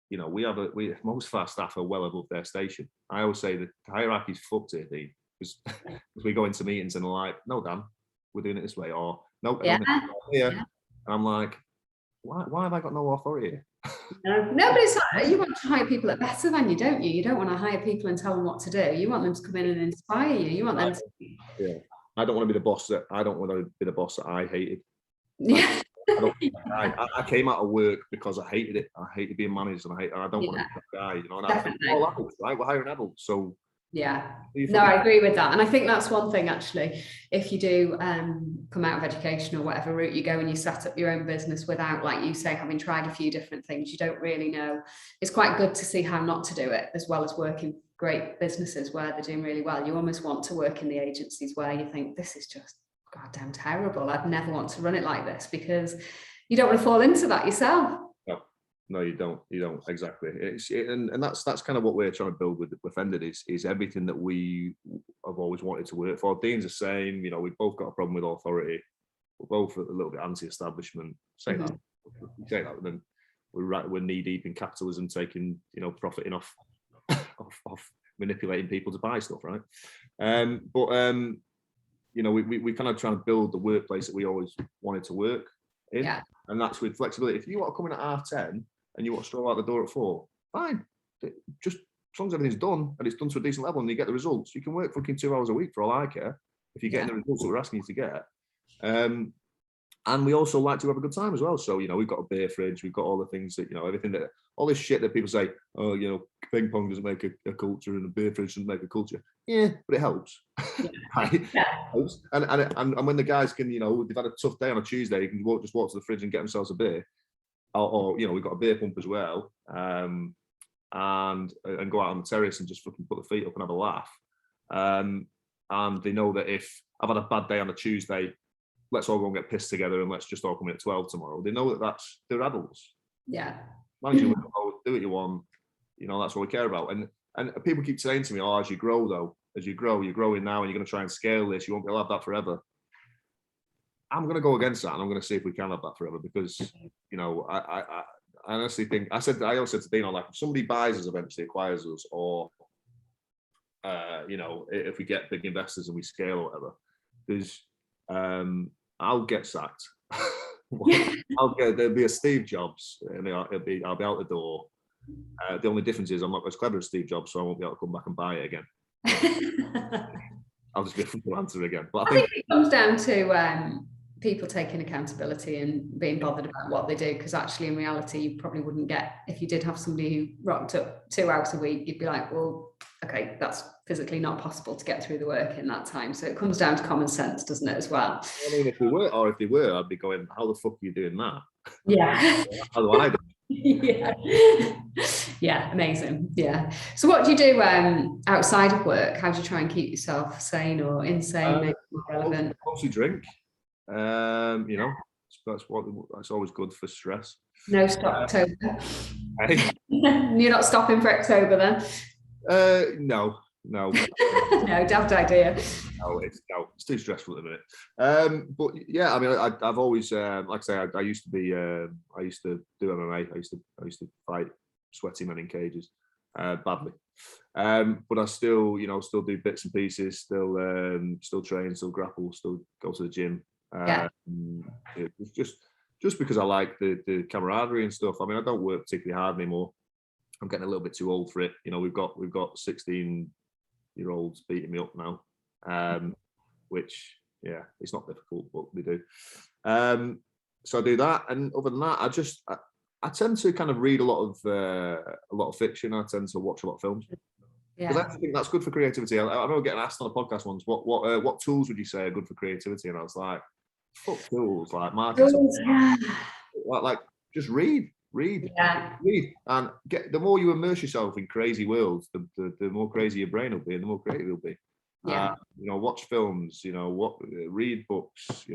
you know, most of our staff are well above their station. I always say the hierarchy's fucked here, Dean, because we go into meetings and they're like, no, Dan, we're doing it this way, or no, Yeah. here. And I'm like, why have I got no authority here? No, but it's like, you want to hire people that are better than you, don't you? You don't want to hire people and tell them what to do. You want them to come in and inspire you. You want them to. Yeah. I don't want to be the boss that I hated. Yeah. I came out of work because I hated it. I hated being managed, and I don't want to be that guy, you know. And I think we're all adults, right? We're hiring adults, so yeah. No, I agree with that, and I think that's one thing actually. If you do come out of education or whatever route you go, and you set up your own business without, like you say, having tried a few different things, you don't really know. It's quite good to see how not to do it, as well as working great businesses where they're doing really well. You almost want to work in the agencies where you think, this is just goddamn terrible. I'd never want to run it like this, because you don't want to fall into that yourself. No, you don't exactly. And that's kind of what we're trying to build with Ended is everything that we have always wanted to work for. Dean's the same, you know. We've both got a problem with authority. We're both a little bit anti-establishment. Say that, then we're knee deep in capitalism, taking, you know, profiting off manipulating people to buy stuff, right? You know, we kind of trying to build the workplace that we always wanted to work in, and that's with flexibility. If you want to come in at 10:30 and you want to stroll out the door at 4, fine. Just as long as everything's done and it's done to a decent level and you get the results, you can work fucking 2 hours a week for all I care if you're getting the results that we're asking you to get. And we also like to have a good time as well. So, you know, we've got a beer fridge, we've got all the things that, you know, everything that, all this shit that people say, oh, you know, ping pong doesn't make a culture and a beer fridge doesn't make a culture. Yeah, but it helps. Right? Yeah. It helps. And when the guys can, you know, they've had a tough day on a Tuesday, you can just walk to the fridge and get themselves a beer. Or you know, we've got a beer pump as well. And go out on the terrace and just fucking put the feet up and have a laugh. And they know that if I've had a bad day on a Tuesday, let's all go and get pissed together and let's just all come in at 12 tomorrow. They know that they're adults. Yeah. Manage your do what you want. You know, that's what we care about. And people keep saying to me, oh, as you grow though, you're growing now and you're going to try and scale this, you won't be able to have that forever. I'm going to go against that and I'm going to see if we can have that forever, because, you know, I honestly think, I also said to Dino, like, if somebody buys us, eventually acquires us, or, you know, if we get big investors and we scale or whatever, there's, I'll get sacked. There'll be a Steve Jobs, and I'll be out the door. The only difference is I'm not as clever as Steve Jobs, so I won't be able to come back and buy it again. I'll just be a freelancer again. But I think it comes down to people taking accountability and being bothered about what they do, because actually in reality you probably wouldn't get, if you did have somebody who rocked up 2 hours a week, you'd be like, well, okay, that's physically not possible to get through the work in that time. So it comes down to common sense, doesn't it, as well? I mean, if they were, I'd be going, how the fuck are you doing that? Yeah. How do I do? Yeah, amazing. Yeah. So what do you do outside of work? How do you try and keep yourself sane or insane, maybe more relevant? Mostly drink. You know, that's always good for stress. No Stoptober. You're not stopping for October then? No. No, daft idea. No, it's too stressful at the minute. But yeah, I mean, I've always, like I say, I used to do MMA. I used to fight sweaty men in cages, badly. But I still, you know, still do bits and pieces. Still train, still grapple, still go to the gym. Just because I like the camaraderie and stuff. I mean, I don't work particularly hard anymore. I'm getting a little bit too old for it. You know, we've got 16-year-olds beating me up now, which, yeah, it's not difficult, but they do. So I do that, and other than that, I tend to kind of read a lot of fiction. I tend to watch a lot of films. Because I think that's good for creativity. I remember getting asked on a podcast once, what tools would you say are good for creativity? And I was like, fuck tools, like marketing. Like just read. And the more you immerse yourself in crazy worlds, the more crazy your brain will be and the more creative you'll be. Watch films, read books,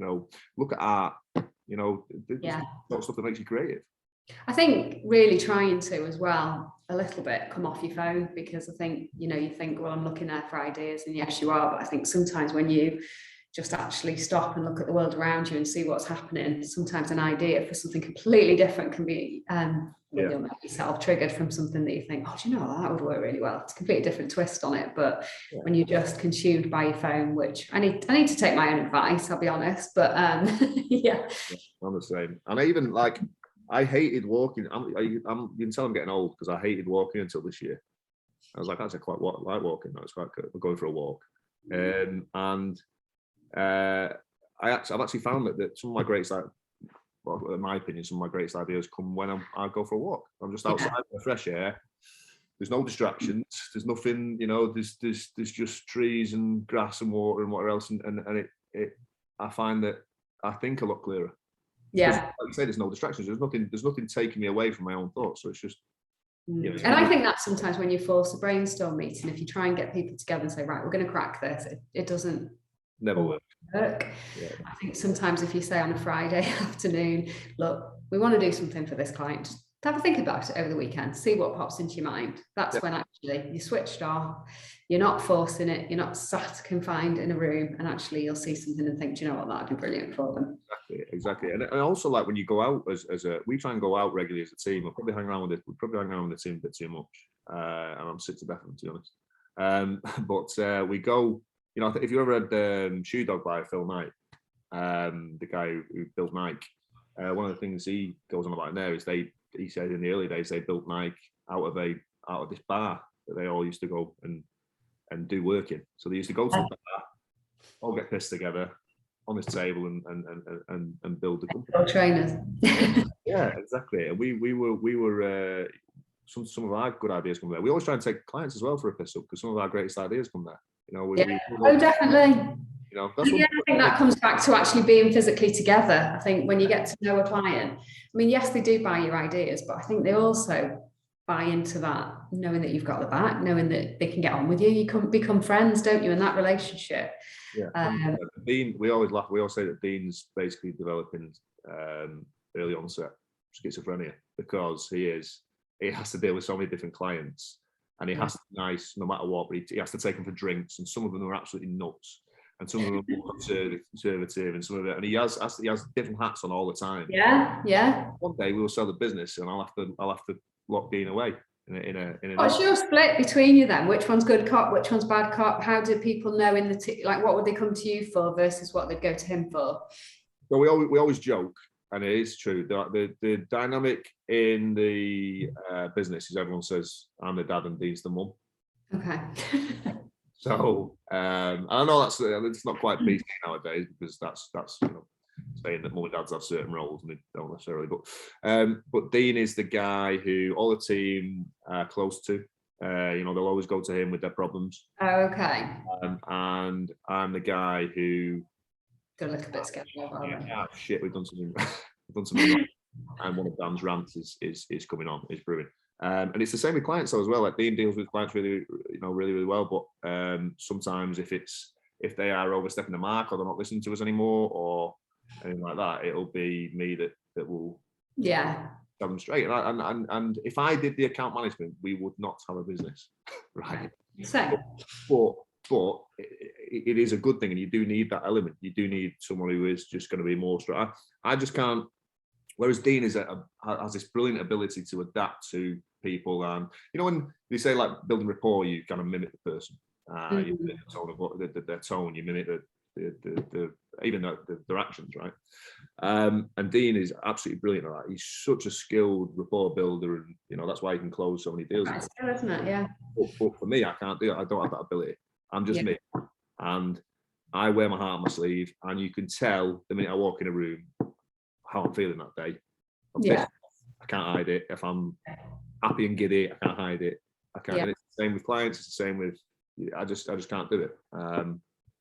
look at art, stuff that makes you creative. I think really trying to as well a little bit come off your phone, because I think you think, well, I'm looking there for ideas, and yes you are, but I think sometimes when you just actually stop and look at the world around you and see what's happening, sometimes an idea for something completely different can be you'll make yourself triggered from something that you think, oh, do you know, that would work really well. It's a completely different twist on it. But when you're just consumed by your phone, which I need to take my own advice, I'll be honest, but I'm the same. And I even I hated walking. You can tell I'm getting old because I hated walking until this year. I was like, that's quite like walking. That's quite good. I'm going for a walk. I've actually found that some of my greatest, in my opinion, some of my greatest ideas come when I go for a walk. I'm just outside in the fresh air. There's no distractions. There's nothing, there's just trees and grass and water and whatever else. And I find that I think a lot clearer. Yeah. Like you say, there's no distractions. There's nothing taking me away from my own thoughts. So it's just. And I think that sometimes when you force a brainstorm meeting, if you try and get people together and say, right, we're going to crack this, it doesn't never work. I think sometimes if you say on a Friday afternoon, look, we want to do something for this client, just have a think about it over the weekend, see what pops into your mind. That's when actually you switched off, you're not forcing it, you're not sat confined in a room, and actually you'll see something and think, do you know what, that'd be brilliant for them. Exactly. And also, like, when you go out we try and go out regularly as a team. We'll probably hang around with the team a bit too much, and I'm sick to death of them, to be honest. But we go. If you ever had Shoe Dog by Phil Knight, the guy who built Nike, one of the things he goes on about in there is he said in the early days they built Nike out of this bar that they all used to go and do work in. So they used to go to the bar, all get pissed together on this table and build the company. Trainers. Yeah, exactly. And we were some of our good ideas come there. We always try and take clients as well for a piss up, because some of our greatest ideas come there. Definitely. I think that comes back to actually being physically together. I think when you get to know a client, yes, they do buy your ideas, but I think they also buy into that, knowing that you've got the back, knowing that they can get on with you. You can become friends, don't you, in that relationship? Dean, we always laugh. We always say that Dean's basically developing early onset schizophrenia, because he has to deal with so many different clients. And he has to be nice no matter what, but he has to take them for drinks, and some of them are absolutely nuts, and some of them are conservative, and some of it, and he has different hats on all the time. Yeah. One day we will sell the business, and I'll have to lock Dean away. What's your split between you then? Which one's good cop? Which one's bad cop? How do people know in what would they come to you for versus what they'd go to him for? So we always joke. And it is true. The dynamic in the business is everyone says, I'm the dad and Dean's the mum. Okay. So I know it's not quite PC nowadays, because that's saying that mum and dads have certain roles and they don't necessarily. But Dean is the guy who all the team are close to. They'll always go to him with their problems. Oh, okay. And I'm the guy who. Got a little bit scared about it. Shit, we've done something wrong. And one of Dan's rants is coming on, is brewing. And it's the same with clients as well. Like, Dean deals with clients really well, but sometimes if they are overstepping the mark, or they're not listening to us anymore, or anything like that, it'll be me that will tell them straight. And if I did the account management, we would not have a business, right? Same. But it is a good thing, and you do need that element. You do need someone who is just going to be more strong. I just can't. Whereas Dean has this brilliant ability to adapt to people, and when they say like building rapport, you kind of mimic the person. You mimic the tone of their tone. You mimic even their actions, right? And Dean is absolutely brilliant at that. He's such a skilled rapport builder, and that's why he can close so many deals. That's good, isn't it? Yeah. But for me, I can't do it. I don't have that ability. I'm just me, and I wear my heart on my sleeve, and you can tell the minute I walk in a room how I'm feeling that day. I can't hide it. If I'm happy and giddy, I can't hide it. I can't. And it's the same with clients. It's the same with. I just can't do it.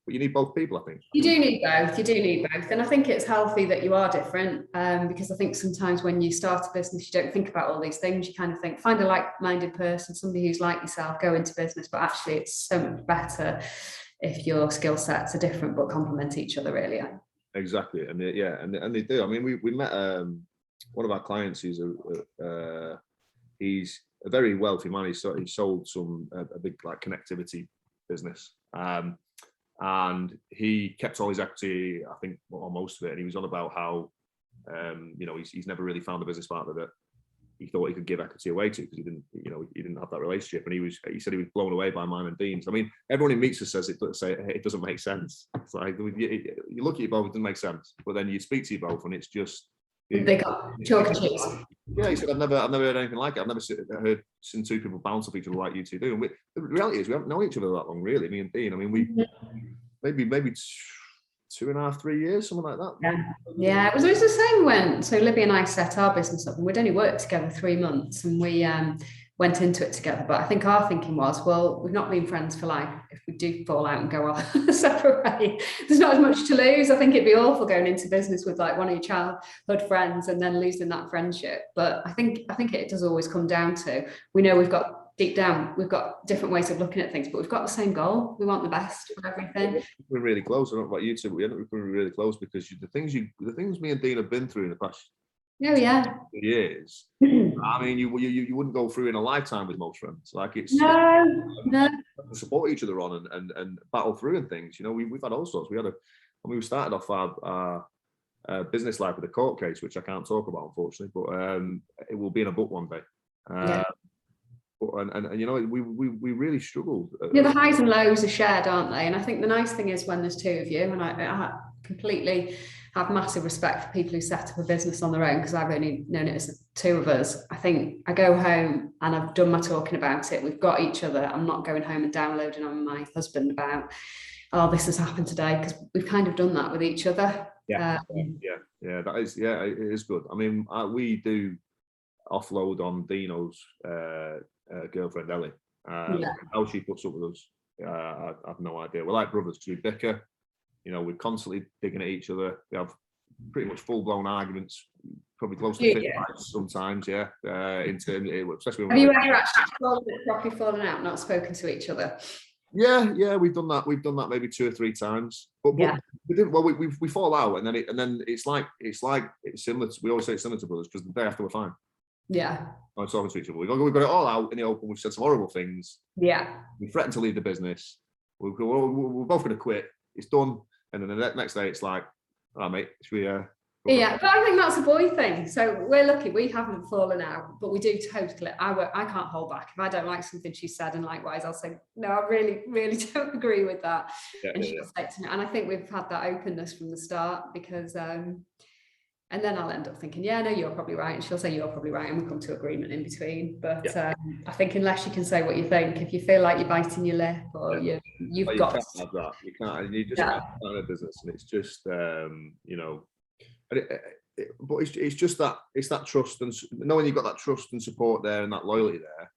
But you need both people, I think. You do need both. You do need both. And I think it's healthy that you are different, because I think sometimes when you start a business, you don't think about all these things. You kind of think, find a like-minded person, somebody who's like yourself, go into business. But actually, it's so much better if your skill sets are different but complement each other, really. Exactly. And they do. I mean, we met one of our clients. He's a very wealthy man. He sold a big like connectivity business. And he kept all his equity, I think, or most of it. And he was on about how, he's never really found a business partner that he thought he could give equity away to, because he didn't have that relationship. And he said he was blown away by mine and Dean's. I mean, everyone who meets us says it doesn't make sense. It's like you look at you both, it doesn't make sense. But then you speak to you both, and it's just they got chalk and cheese. Yeah, he said, I've never heard anything like it. I've never seen two people bounce off each other like you two do. And the reality is, we haven't known each other that long, really. Me and Dean. I mean, we maybe 2.5, 3 years, something like that. Yeah. It was the same when Libby and I set our business up, and we'd only worked together 3 months, and we went into it together. But I think our thinking was, well, we've not been friends for life. If we do fall out and go off separate, there's not as much to lose. I think it'd be awful going into business with like one of your childhood friends and then losing that friendship. But I think it does always come down to, we know we've got different ways of looking at things, but we've got the same goal. We want the best for everything. We're really close. I don't know about you two, but we're really close, because the things me and Dean have been through in the past years. I mean, you wouldn't go through in a lifetime with most friends. Like, it's no. Support each other on and battle through and things. We've had all sorts. We started off our business life with a court case, which I can't talk about, unfortunately, but it will be in a book one day. We really struggled. The highs and lows are shared, aren't they? And I think the nice thing is when there's two of you, and I completely have massive respect for people who set up a business on their own, because I've only known it as the two of us. I think I go home and I've done my talking about it. We've got each other. I'm not going home and downloading on my husband about, oh, this has happened today, because we've kind of done that with each other. It is good. I mean, we do offload on Dino's girlfriend Ellie. How she puts up with us, I have no idea. We're like brothers, because we bicker. We're constantly digging at each other. We have pretty much full-blown arguments, probably close to 50 sometimes. In terms of, especially when have you ever actually properly fallen out, not spoken to each other? Yeah, we've done that. We've done that maybe 2 or 3 times. But we didn't. Well, we fall out, and then it's similar. We always say it's similar to brothers, because the day after we're fine. Yeah. I'm talking to each other. We've got it all out in the open. We've said some horrible things. Yeah. We threatened to leave the business. We're both going to quit. It's done. And then the next day, it's like, all right, mate, should we? But I think that's a boy thing. So we're lucky we haven't fallen out, but we do totally. I can't hold back. If I don't like something she said, and likewise, I'll say, no, I really, really don't agree with that. And she'll say to me, and I think we've had that openness from the start, because and then I'll end up thinking, yeah, no, you're probably right. And she'll say, you're probably right. And we come to agreement in between. But I think unless you can say what you think, if you feel like you're biting your lip, or you've got to have that. You can't. You just can't run a business, and it's just but it's just that that trust, and knowing you've got that trust and support there and that loyalty there.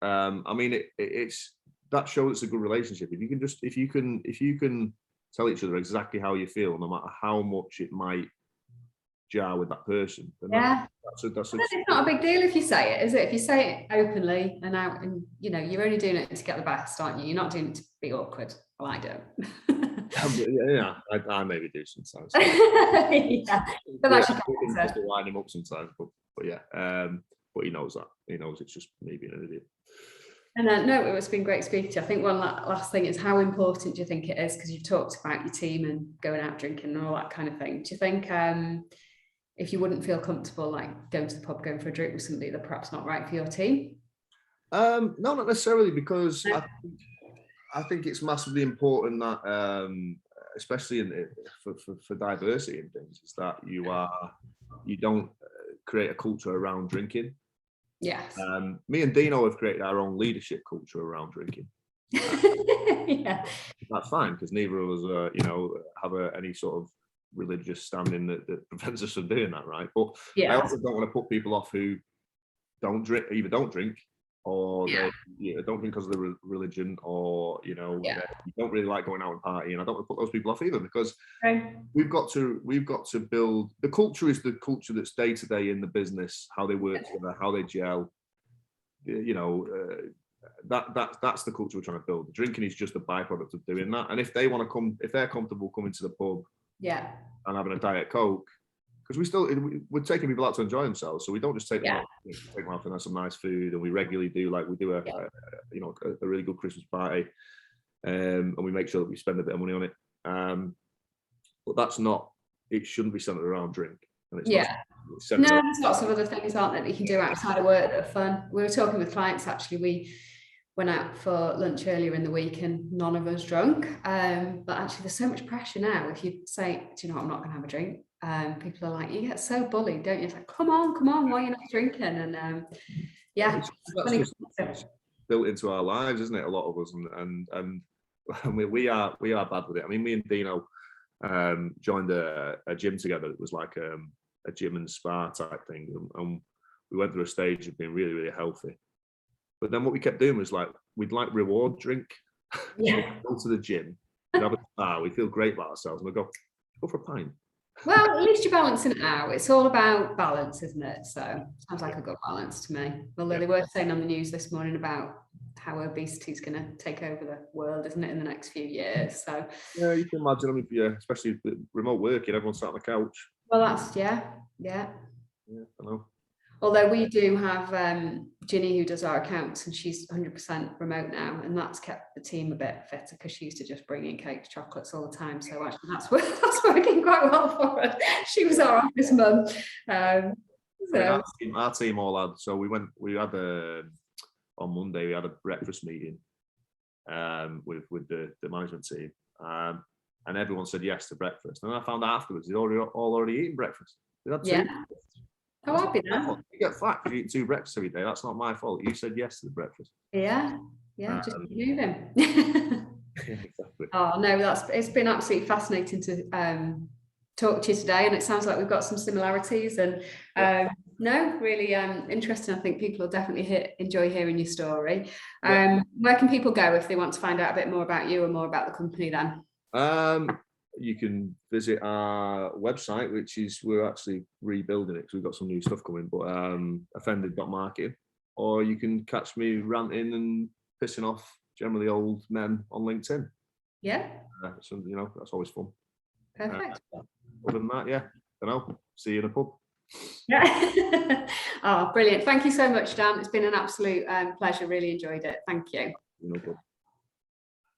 I mean, it's that shows it's a good relationship. If you can tell each other exactly how you feel, no matter how much it might jar with that person. That's it's not a big deal if you say it, is it? If you say it openly and out, and you're only doing it to get the best, aren't you? You're not doing it to be awkward. Well, I don't. I maybe do sometimes. But that's just to wind him up sometimes. But he knows that. He knows it's just me being an idiot. And no, it's been great speaking to you. I think one last thing is, how important do you think it is? Because you've talked about your team and going out drinking and all that kind of thing. Do you think if you wouldn't feel comfortable like going to the pub, going for a drink with somebody that perhaps not right for your team? No, not necessarily, because I think it's massively important that, especially for diversity and things, is that you don't create a culture around drinking. Yes. Me and Dino have created our own leadership culture around drinking. That's fine, because neither of us, have any sort of religious standing that prevents us from doing that, right? But I also don't want to put people off who either don't drink or they don't drink because of the religion, or you don't really like going out and partying. I don't want to put those people off either, because we've got to build the culture. Is the culture that's day to day in the business, how they work together, how they gel. That's the culture we're trying to build. The drinking is just a byproduct of doing that. And if they want to come, if they're comfortable coming to the pub, and having a Diet Coke, because we're taking people out to enjoy themselves, so we don't just take them out and have some nice food. And we regularly do, like, we do a really good Christmas party, and we make sure that we spend a bit of money on it. But that's not. It shouldn't be centered around drink. And it's no, there's lots of other things, aren't there, that you can do outside of work that are fun. We were talking with clients, actually. We went out for lunch earlier in the week and none of us drunk. But actually, there's so much pressure now. If you say, do you know what, I'm not going to have a drink, people are like, you get so bullied, don't you? It's like, come on, why are you not drinking? And that's just built into our lives, isn't it? A lot of us, and we are bad with it. I mean, me and Dino joined a gym together. It was like a gym and spa type thing, and we went through a stage of being really, really healthy. But then what we kept doing was, like, we'd like reward drink. Go to the gym, we'd have a spa, we feel great about ourselves, and we go for a pint. Well, at least you're balancing it out. It's all about balance, isn't it? So sounds like a good balance to me. Although they were saying on the news this morning about how obesity is going to take over the world, isn't it, in the next few years? So you can imagine. I mean, especially with remote working, everyone's sat on the couch. Well, that's I know. Although we do have Ginny, who does our accounts, and she's 100% remote now, and that's kept the team a bit fitter, because she used to just bring in cakes, chocolates all the time. So actually, that's working quite well for her. She was our office mum. Our team all had. So we had on Monday we had a breakfast meeting with the management team, and everyone said yes to breakfast. And I found out afterwards they'd already eaten breakfast. They had two. How happy then? You get flat because you eat 2 breakfasts every day. That's not my fault. You said yes to the breakfast. Just keep moving. Exactly. Oh no, it's been absolutely fascinating to talk to you today, and it sounds like we've got some similarities, and really interesting. I think people will definitely enjoy hearing your story. Where can people go if they want to find out a bit more about you and more about the company then? You can visit our website, which is, we're actually rebuilding it because we've got some new stuff coming, but offended.marketing, or you can catch me ranting and pissing off generally old men on LinkedIn. So, that's always fun. Perfect. Other than that, I don't know, see you in a pub. Oh, brilliant. Thank you so much, Dan. It's been an absolute pleasure. Really enjoyed it. Thank you. No problem.